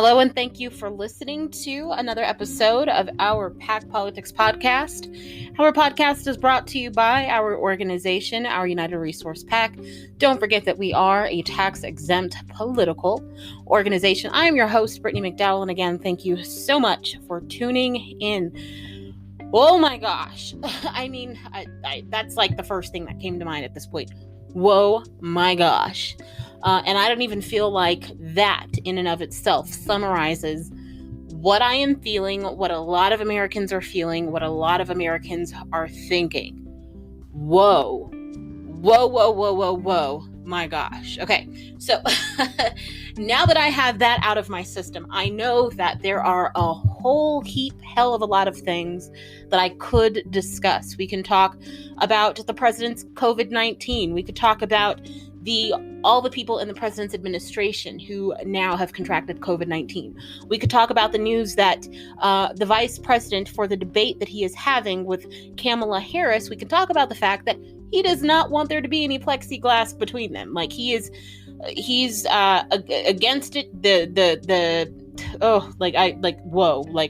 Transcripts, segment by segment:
Hello, and thank you for listening to another episode of our PAC Politics podcast. Our podcast is brought to you by our organization, our United Resource PAC. Don't forget that we are a tax-exempt political organization. I am your host, Brittany McDowell, and again, thank you so much for tuning in. Oh my gosh. That's like the first thing that came to mind at this point. Whoa, my gosh. And I don't even feel like that in and of itself summarizes what I am feeling, what a lot of Americans are feeling, what a lot of Americans are thinking. Whoa, my gosh. Okay, so now that I have that out of my system, I know that there are a whole hell of a lot of things that I could discuss. We can talk about the president's COVID-19. We could talk about all the people in the president's administration who now have contracted COVID-19. We could talk about the news that the vice president, for the debate that he is having with Kamala Harris, we could talk about the fact that he does not want there to be any plexiglass between them. Like he's against it.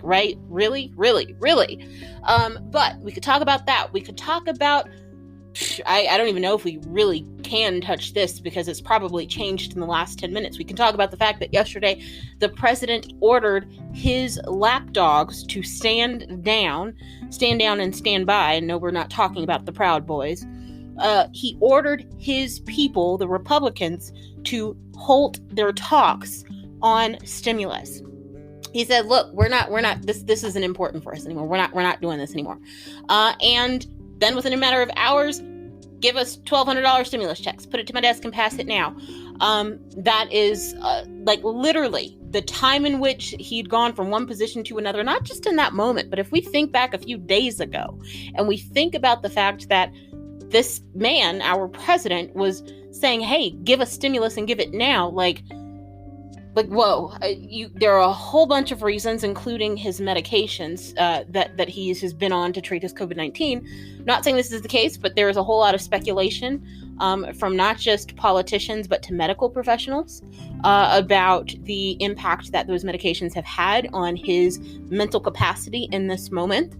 Right? Really. But we could talk about that. We could talk about, I don't even know if we really can touch this because it's probably changed in the last 10 minutes. We can talk about the fact that yesterday the president ordered his lapdogs to stand down and stand by. And no, we're not talking about the Proud Boys. He ordered his people, the Republicans, to halt their talks on stimulus. He said, look, we're not, this isn't important for us anymore. We're not doing this anymore. And then within a matter of hours, give us $1,200 stimulus checks. Put it to my desk and pass it now. That is literally the time in which he'd gone from one position to another, not just in that moment, but if we think back a few days ago and we think about the fact that this man, our president, was saying, hey, give us stimulus and give it now. Whoa, there are a whole bunch of reasons, including his medications that he has been on to treat his COVID-19. Not saying this is the case, but there is a whole lot of speculation from not just politicians, but to medical professionals about the impact that those medications have had on his mental capacity in this moment.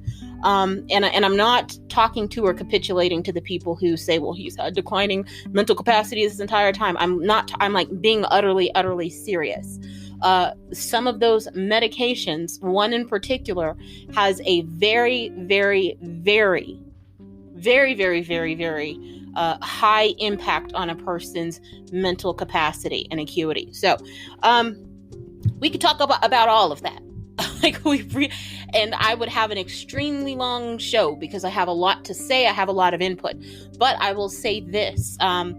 And I'm not talking to or capitulating to the people who say, well, he's had declining mental capacity this entire time. I'm being utterly serious. Some of those medications, one in particular, has a very high impact on a person's mental capacity and acuity. So, we could talk about all of that. And I would have an extremely long show because I have a lot to say. I have a lot of input, but I will say this. I'm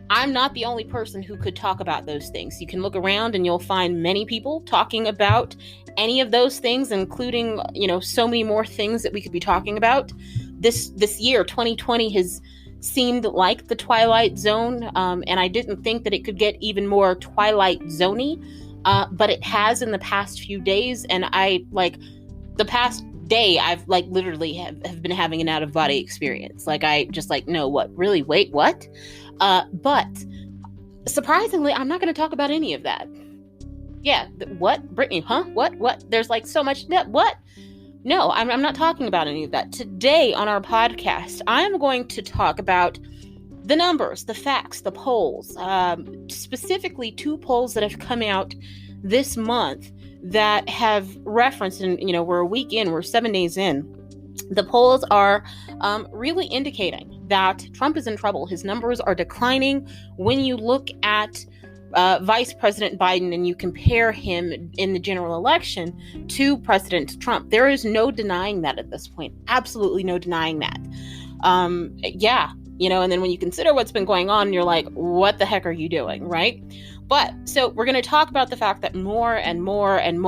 not the only person who could talk about those things. You can look around and you'll find many people talking about any of those things, including, so many more things that we could be talking about. This year, 2020, has seemed like the Twilight Zone. And I didn't think that it could get even more Twilight Zone-y. But it has in the past few days, and the past day, I've literally have been having an out-of-body experience. No, what? Really? Wait, what? But surprisingly, I'm not going to talk about any of that. Yeah, what? Brittany, huh? What? There's so much, what? No, I'm not talking about any of that. Today on our podcast, I'm going to talk about the numbers, the facts, the polls, specifically 2 polls that have come out this month that have referenced, and we're a week in, we're 7 days in. The polls are really indicating that Trump is in trouble. His numbers are declining. When you look at Vice President Biden and you compare him in the general election to President Trump, there is no denying that at this point. Absolutely no denying that. And then when you consider what's been going on, you're like, what the heck are you doing, right? But so we're going to talk about the fact that more and many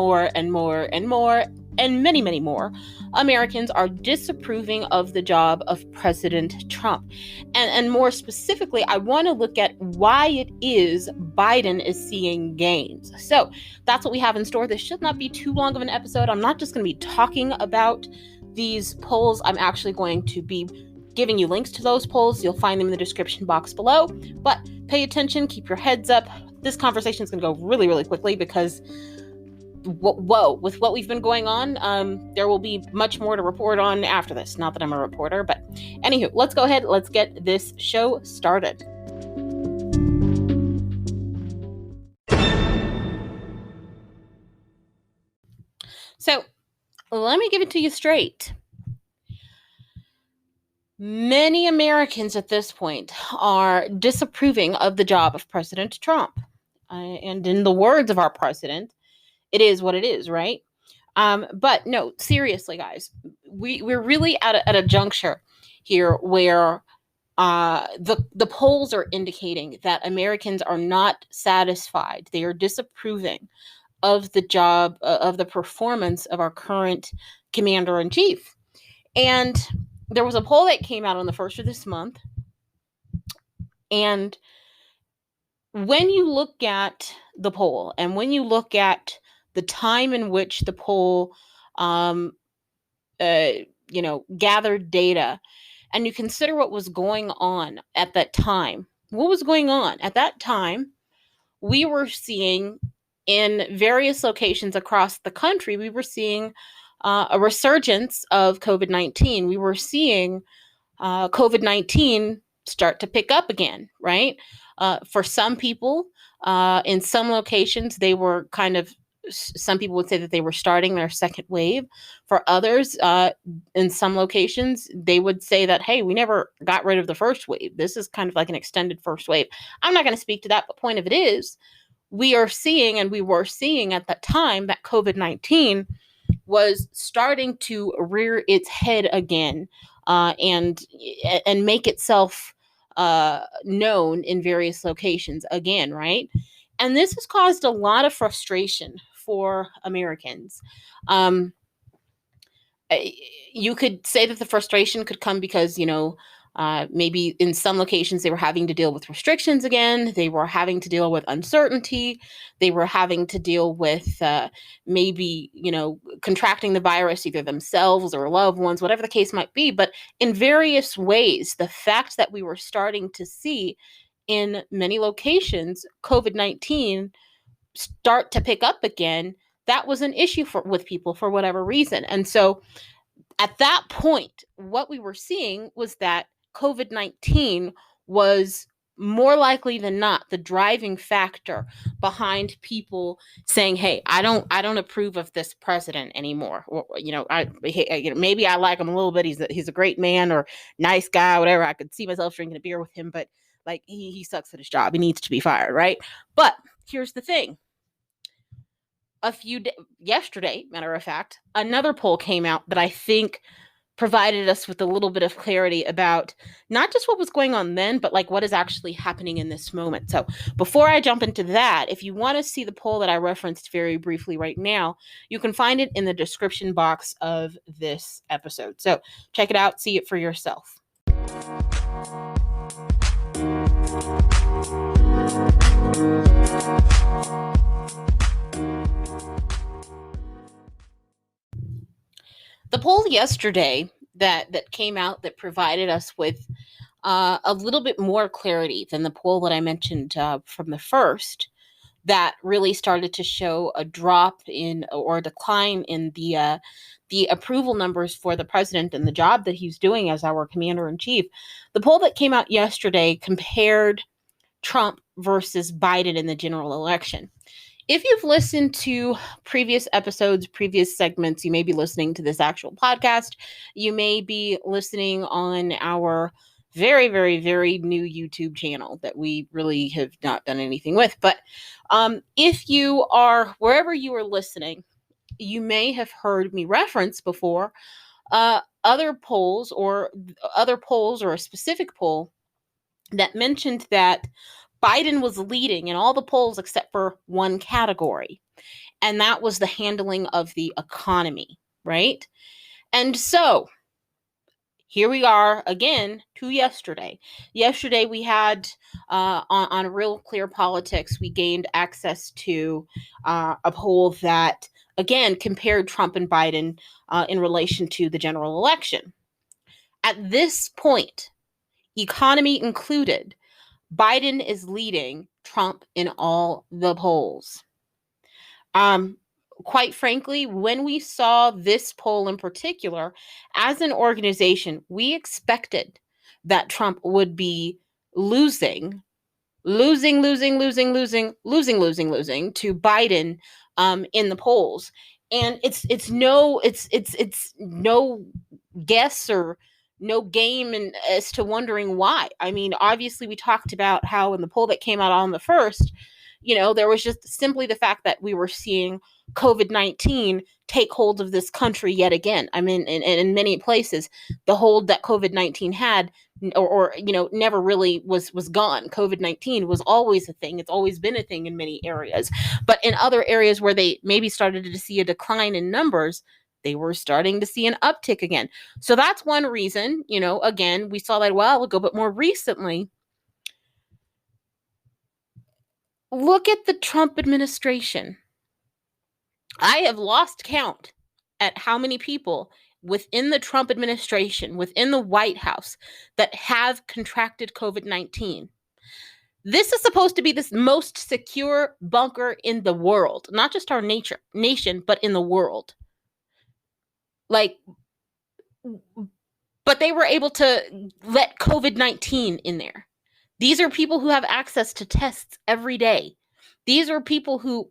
more Americans are disapproving of the job of President Trump. And more specifically, I want to look at why it is Biden is seeing gains. So that's what we have in store. This should not be too long of an episode. I'm not just going to be talking about these polls. I'm actually going to be giving you links to those polls. You'll find them in the description box below. But pay attention, keep your heads up. This conversation is going to go really, really quickly because whoa, with what we've been going on, there will be much more to report on after this. Not that I'm a reporter, but anywho, let's go ahead. Let's get this show started. So let me give it to you straight. Many Americans at this point are disapproving of the job of President Trump. And in the words of our president, it is what it is, right? But no, seriously, guys, we're really at a juncture here where the polls are indicating that Americans are not satisfied. They are disapproving of the job, of the performance of our current commander in chief. And there was a poll that came out on the 1st of this month. And when you look at the poll and when you look at the time in which the poll, gathered data, and you consider what was going on at that time, what was going on at that time, we were seeing in various locations across the country, we were seeing a resurgence of COVID-19. We were seeing COVID-19 start to pick up again, right? For some people, in some locations, they were some people would say that they were starting their second wave. For others, in some locations, they would say that, hey, we never got rid of the first wave. This is kind of like an extended first wave. I'm not going to speak to that, but point of it is, we were seeing at that time that COVID-19 was starting to rear its head again, and make itself known in various locations again, right? And this has caused a lot of frustration for Americans. You could say that the frustration could come because, maybe in some locations they were having to deal with restrictions again. They were having to deal with uncertainty. They were having to deal with maybe, contracting the virus either themselves or loved ones, whatever the case might be. But in various ways, the fact that we were starting to see in many locations COVID-19 start to pick up again, that was an issue with people for whatever reason. And so at that point, what we were seeing was that COVID-19 was more likely than not the driving factor behind people saying, hey, I don't approve of this president anymore. Or, maybe I like him a little bit. He's a great man or nice guy, whatever. I could see myself drinking a beer with him, but like he sucks at his job. He needs to be fired, right? But here's the thing. Yesterday, matter of fact, another poll came out that I think provided us with a little bit of clarity about not just what was going on then, but like what is actually happening in this moment. So before I jump into that, if you want to see the poll that I referenced very briefly right now, you can find it in the description box of this episode. So check it out, see it for yourself. The poll yesterday that came out that provided us with a little bit more clarity than the poll that I mentioned from the first, that really started to show a drop in or a decline in the approval numbers for the president and the job that he's doing as our commander-in-chief. The poll that came out yesterday compared Trump versus Biden in the general election. If you've listened to previous episodes, previous segments, you may be listening to this actual podcast. You may be listening on our very, very, very new YouTube channel that we really have not done anything with. But if you are, wherever you are listening, you may have heard me reference before other polls or a specific poll that mentioned that Biden was leading in all the polls except for one category, and that was the handling of the economy, right? And so here we are again to yesterday. Yesterday we had on Real Clear Politics, we gained access to a poll that again compared Trump and Biden in relation to the general election. At this point, economy included, Biden is leading Trump in all the polls. quite frankly, when we saw this poll in particular, as an organization, we expected that Trump would be losing to Biden in the polls. And it's no guess or no game as to wondering why. I mean, obviously we talked about how in the poll that came out on the first, there was just simply the fact that we were seeing COVID-19 take hold of this country yet again. I mean, in many places, the hold that COVID-19 had or never really was gone. COVID-19 was always a thing. It's always been a thing in many areas. But in other areas where they maybe started to see a decline in numbers, they were starting to see an uptick again. So that's one reason, again, we saw that a while ago, but more recently, look at the Trump administration. I have lost count at how many people within the Trump administration, within the White House, that have contracted COVID-19. This is supposed to be this most secure bunker in the world, not just our nation, but in the world. But they were able to let COVID-19 in there. These are people who have access to tests every day. These are people who,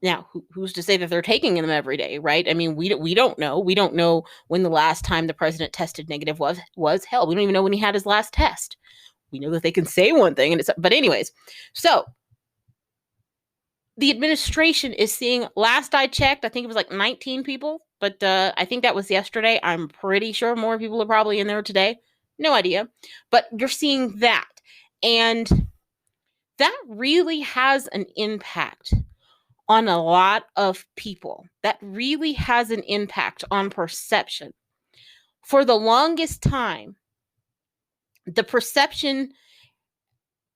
now, who's to say that they're taking them every day, right? I mean, we don't know. We don't know when the last time the president tested negative was. Hell, we don't even know when he had his last test. We know that they can say one thing, but anyways. So the administration is seeing. Last I checked, I think it was like 19 people, but I think that was yesterday. I'm pretty sure more people are probably in there today. No idea, but you're seeing that, and that really has an impact on a lot of people. That really has an impact on perception. For the longest time, the perception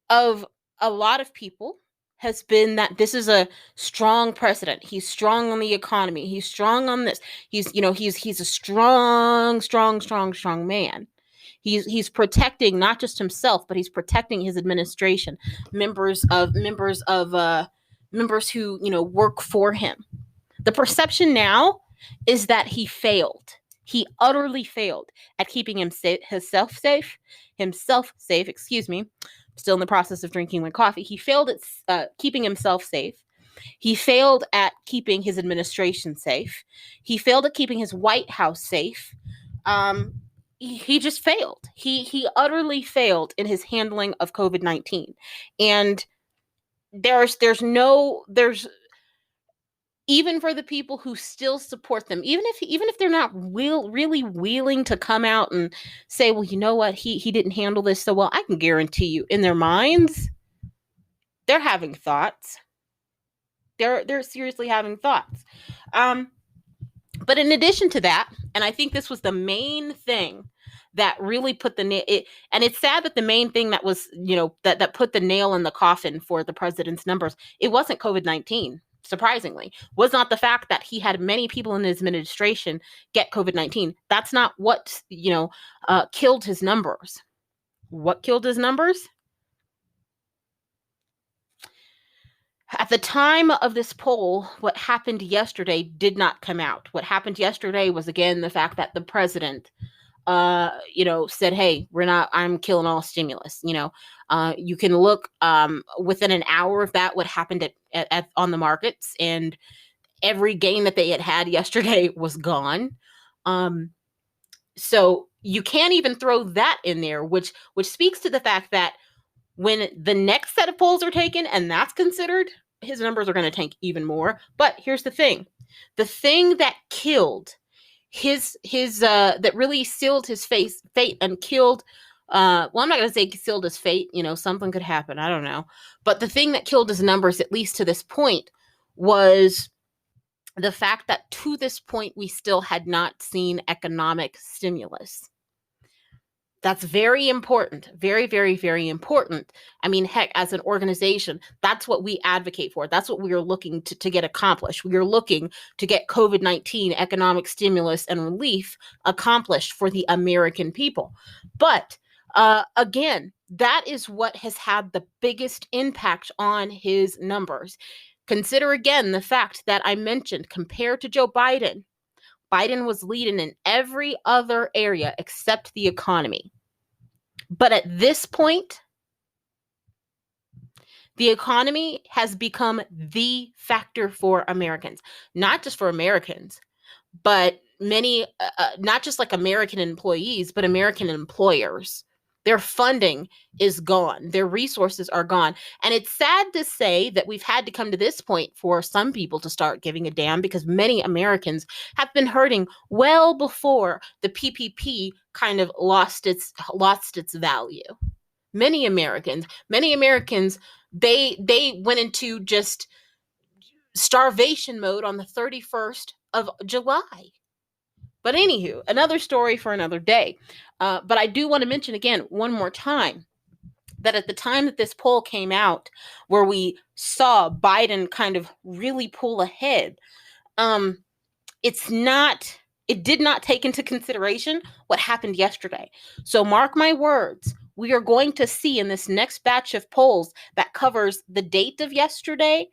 of a lot of people has been that this is a strong president. He's strong on the economy. He's strong on this. He's a strong man. He's protecting not just himself, but he's protecting his administration, members who, work for him. The perception now is that he failed. He utterly failed at keeping himself safe. Excuse me. Still in the process of drinking my coffee. He failed at keeping himself safe. He failed at keeping his administration safe. He failed at keeping his White House safe. He just failed. He utterly failed in his handling of COVID-19. And there's even for the people who still support them, even if they're not really willing to come out and say, well, you know what, he didn't handle this so well, I can guarantee you in their minds, they're having thoughts. They're seriously having thoughts. But in addition to that, and I think this was the main thing that really put and it's sad that the main thing that was, that put the nail in the coffin for the president's numbers, it wasn't COVID-19. Surprisingly, was not the fact that he had many people in his administration get COVID-19. That's not what, killed his numbers. What killed his numbers? At the time of this poll, what happened yesterday did not come out. What happened yesterday was, again, the fact that the president, said, hey, I'm killing all stimulus. You can look within an hour of that, what happened on the markets, and every gain that they had yesterday was gone. So you can't even throw that in there, which speaks to the fact that when the next set of polls are taken and that's considered, his numbers are going to tank even more. But here's the thing that killed that really sealed his fate and killed, I'm not going to say sealed his fate, something could happen, I don't know. But the thing that killed his numbers, at least to this point, was the fact that to this point, we still had not seen economic stimulus. That's very important. Very, very, very important. I mean, heck, as an organization, that's what we advocate for. That's what we are looking to get accomplished. We are looking to get COVID-19 economic stimulus and relief accomplished for the American people. But again, that is what has had the biggest impact on his numbers. Consider again the fact that I mentioned, compared to Joe Biden, Biden was leading in every other area except the economy. But at this point, the economy has become the factor for Americans, not just for Americans, but many, not just like American employees, but American employers. Their funding is gone. Their resources are gone. And it's sad to say that we've had to come to this point for some people to start giving a damn, because many Americans have been hurting well before the PPP kind of lost its value. Many Americans, they went into just starvation mode on the 31st of July. But anywho, another story for another day. But I do want to mention again, one more time, that at the time that this poll came out, where we saw Biden kind of really pull ahead, it did not take into consideration what happened yesterday. So mark my words, we are going to see in this next batch of polls that covers the date of yesterday,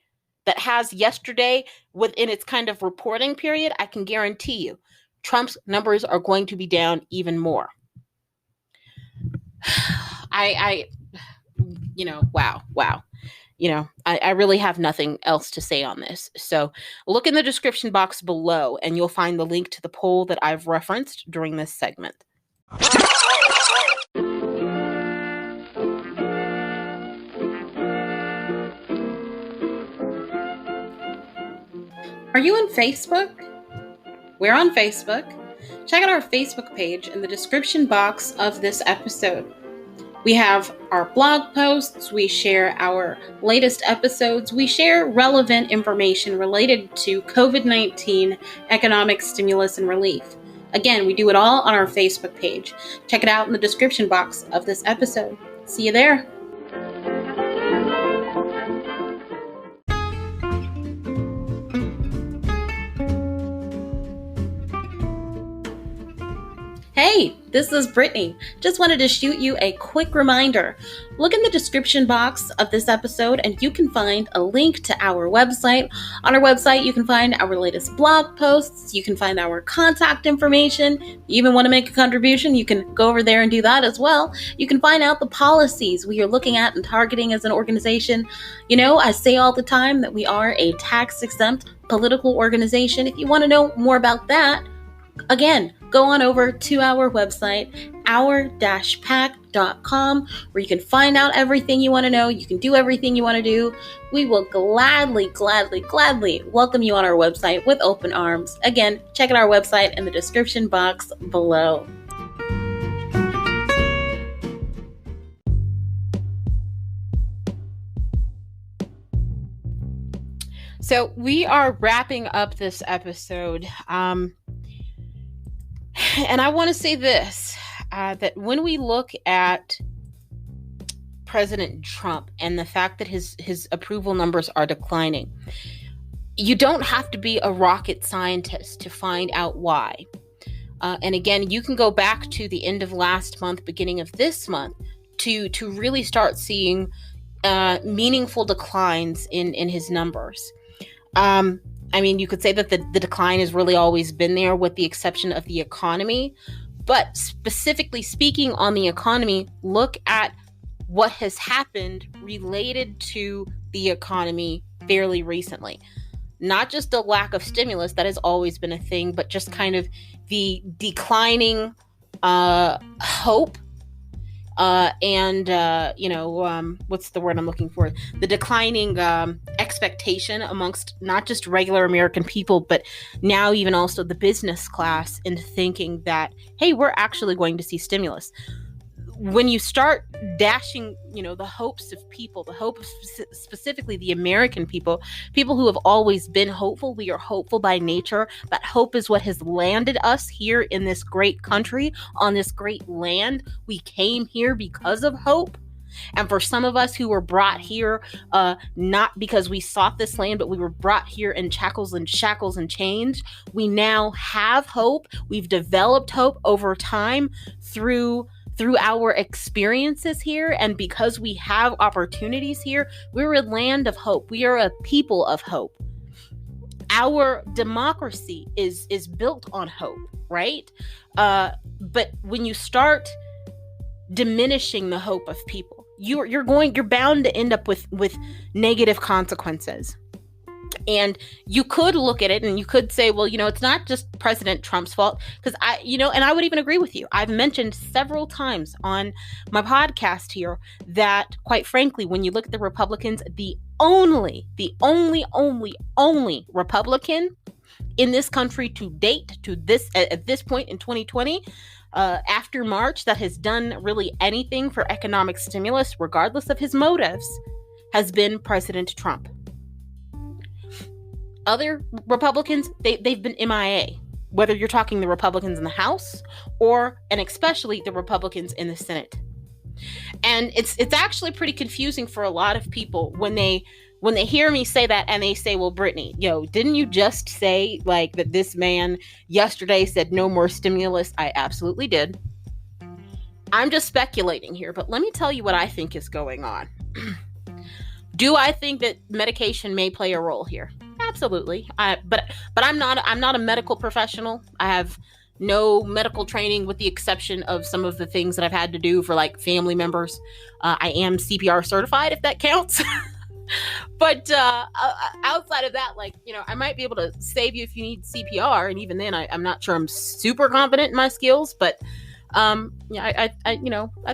that has yesterday within its kind of reporting period, I can guarantee you, Trump's numbers are going to be down even more. Wow. I really have nothing else to say on this. So look in the description box below and you'll find the link to the poll that I've referenced during this segment. Are you on Facebook? We're on Facebook. Check out our Facebook page in the description box of this episode. We have our blog posts, we share our latest episodes, we share relevant information related to COVID-19 economic stimulus and relief. Again, we do it all on our Facebook page. Check it out in the description box of this episode. See you there. Hey, this is Brittany. Just wanted to shoot you a quick reminder. Look in the description box of this episode and you can find a link to our website. On our website, you can find our latest blog posts. You can find our contact information. If you even want to make a contribution, you can go over there and do that as well. You can find out the policies we are looking at and targeting as an organization. You know, I say all the time that we are a tax-exempt political organization. If you want to know more about that, again, go on over to our website, our-pac.com, where you can find out everything you want to know. You can do everything you want to do. We will gladly welcome you on our website with open arms. Again, check out our website in the description box below. So we are wrapping up this episode. And I want to say this, that when we look at President Trump and the fact that his approval numbers are declining, you don't have to be a rocket scientist to find out why. And again, you can go back to the end of last month, beginning of this month, to really start seeing meaningful declines in his numbers. I mean, you could say that the decline has really always been there, with the exception of the economy. But specifically speaking on the economy, look at what has happened related to the economy fairly recently. Not just the lack of stimulus, that has always been a thing, but just kind of the declining hope what's the word I'm looking for? The declining expectation amongst not just regular American people, but now even also the business class, into thinking that, hey, we're actually going to see stimulus. When you start dashing, the hopes of people, the hope of specifically the American people who have always been hopeful. We are hopeful by nature. That hope is what has landed us here in this great country, on this great land. We came here because of hope. And for some of us who were brought here, not because we sought this land, but we were brought here in shackles and chains, we now have hope. We've developed hope over time through through our experiences here, and because we have opportunities here, we're a land of hope. We are a people of hope. Our democracy is built on hope, right? But when you start diminishing the hope of people, you're bound to end up with negative consequences. And you could look at it and you could say, well, it's not just President Trump's fault, because and I would even agree with you. I've mentioned several times on my podcast here that, quite frankly, when you look at the Republicans, the only Republican in this country to date, at this point in 2020, after March, that has done really anything for economic stimulus, regardless of his motives, has been President Trump. Other Republicans, they've been MIA, whether you're talking the Republicans in the House and especially the Republicans in the Senate. And it's actually pretty confusing for a lot of people when they hear me say that and they say, well, Brittany, didn't you just say like that this man yesterday said no more stimulus? I absolutely did. I'm just speculating here, but let me tell you what I think is going on. Do I think that medication may play a role here? Absolutely. But I'm not a medical professional. I have no medical training, with the exception of some of the things that I've had to do for like family members. I am CPR certified, if that counts. But outside of that, I might be able to save you if you need CPR, and even then, I'm not sure I'm super confident in my skills. But I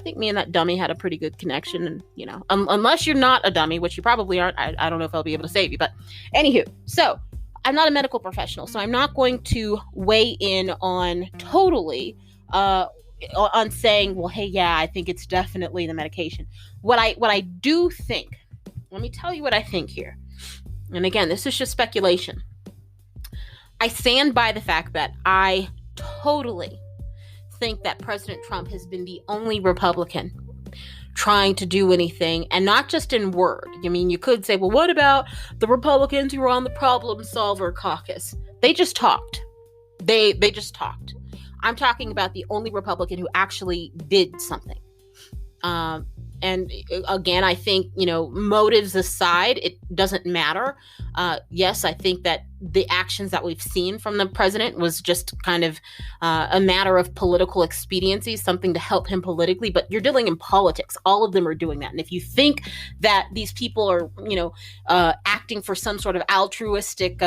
think me and that dummy had a pretty good connection, and unless you're not a dummy, which you probably aren't, I don't know if I'll be able to save you. But anywho, so I'm not a medical professional, so I'm not going to weigh in on totally on saying, well, hey, yeah, I think it's definitely the medication. What I do think. Let me tell you what I think here. And again, this is just speculation. I stand by the fact that I totally think that President Trump has been the only Republican trying to do anything, and not just in word. I mean, you could say, well, what about the Republicans who were on the problem solver caucus? They just talked. They just talked. I'm talking about the only Republican who actually did something. And again, I think, motives aside, it doesn't matter. Yes, I think that the actions that we've seen from the president was just kind of a matter of political expediency, something to help him politically. But you're dealing in politics. All of them are doing that. And if you think that these people are, acting for some sort of altruistic,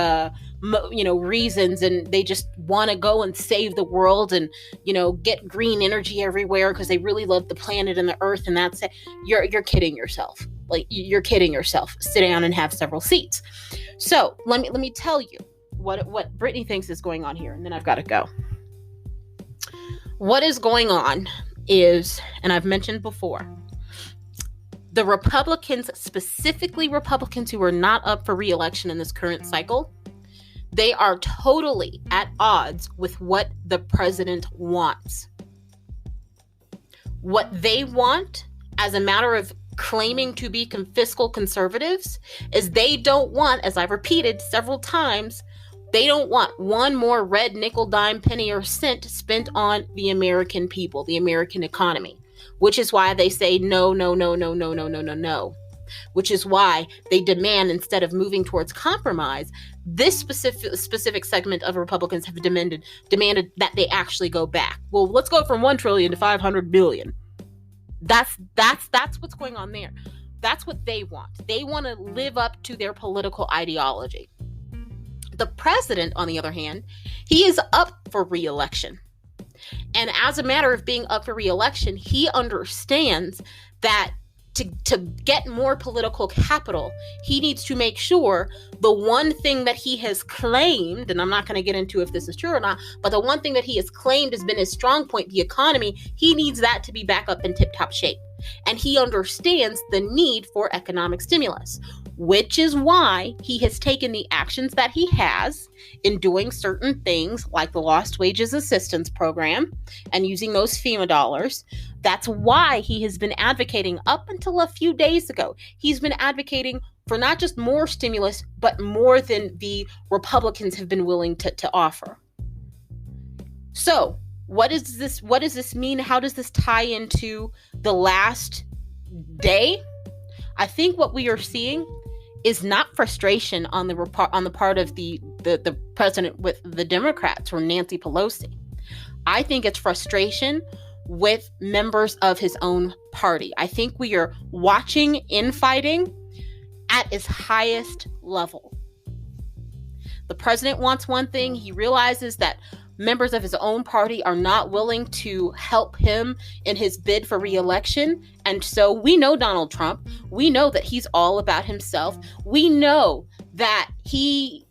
reasons, and they just want to go and save the world and, get green energy everywhere because they really love the planet and the earth, and that's it, you're kidding yourself. Like, you're kidding yourself. Sit down and have several seats. So let me tell you what Brittany thinks is going on here, and then I've got to go. What is going on is, and I've mentioned before, the Republicans, specifically Republicans who are not up for re-election in this current cycle, they are totally at odds with what the president wants. What they want, as a matter of claiming to be fiscal conservatives, is they don't want, as I've repeated several times, they don't want one more red nickel, dime, penny, or cent spent on the American people, the American economy, which is why they say no, no, no, no, no, no, no, no, no. Which is why they demand, instead of moving towards compromise, this specific segment of Republicans have demanded that they actually go back. Well, let's go from $1 trillion to $500 billion. That's what's going on there. That's what they want. They want to live up to their political ideology. The president, on the other hand, he is up for re-election. And as a matter of being up for re-election, he understands that to get more political capital, he needs to make sure the one thing that he has claimed, and I'm not going to get into if this is true or not, but the one thing that he has claimed has been his strong point, the economy, he needs that to be back up in tip-top shape. And he understands the need for economic stimulus, which is why he has taken the actions that he has in doing certain things like the Lost Wages Assistance Program and using those FEMA dollars. That's why he has been advocating, up until a few days ago, he's been advocating for not just more stimulus, but more than the Republicans have been willing to offer. So What does this mean? How does this tie into the last day? I think what we are seeing is not frustration on the part of the president with the Democrats or Nancy Pelosi. I think it's frustration with members of his own party. I think we are watching infighting at its highest level. The president wants one thing. He realizes that members of his own party are not willing to help him in his bid for re-election. And so we know Donald Trump. We know that he's all about himself. We know that he's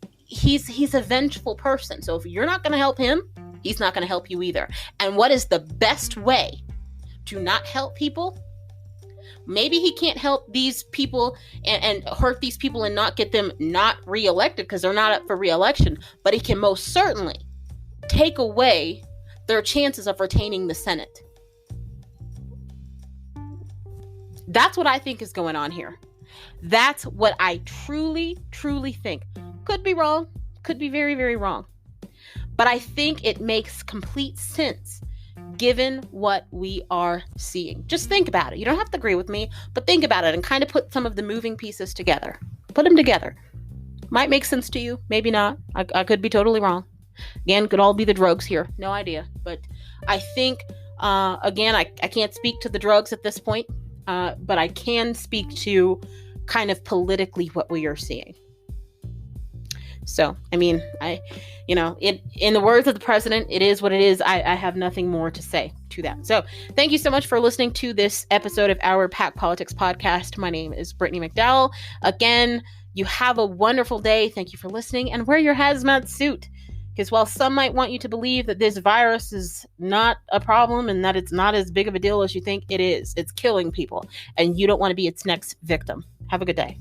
a vengeful person. So if you're not going to help him, he's not going to help you either. And what is the best way to not help people? Maybe he can't help these people and hurt these people and not get them not reelected because they're not up for reelection, but he can most certainly take away their chances of retaining the Senate. That's what I think is going on here. That's what I truly, truly think. Could be wrong. Could be very, very wrong. But I think it makes complete sense given what we are seeing. Just think about it. You don't have to agree with me, but think about it and kind of put some of the moving pieces together. Put them together. Might make sense to you. Maybe not. I could be totally wrong. Again, could all be the drugs here. No idea. But I think, again, I can't speak to the drugs at this point, but I can speak to kind of politically what we are seeing. So, I mean, in the words of the president, it is what it is. I have nothing more to say to that. So thank you so much for listening to this episode of our Pack Politics podcast. My name is Brittany McDowell. Again, you have a wonderful day. Thank you for listening, and wear your hazmat suit. Because while some might want you to believe that this virus is not a problem and that it's not as big of a deal as you think, it is. It's killing people, and you don't want to be its next victim. Have a good day.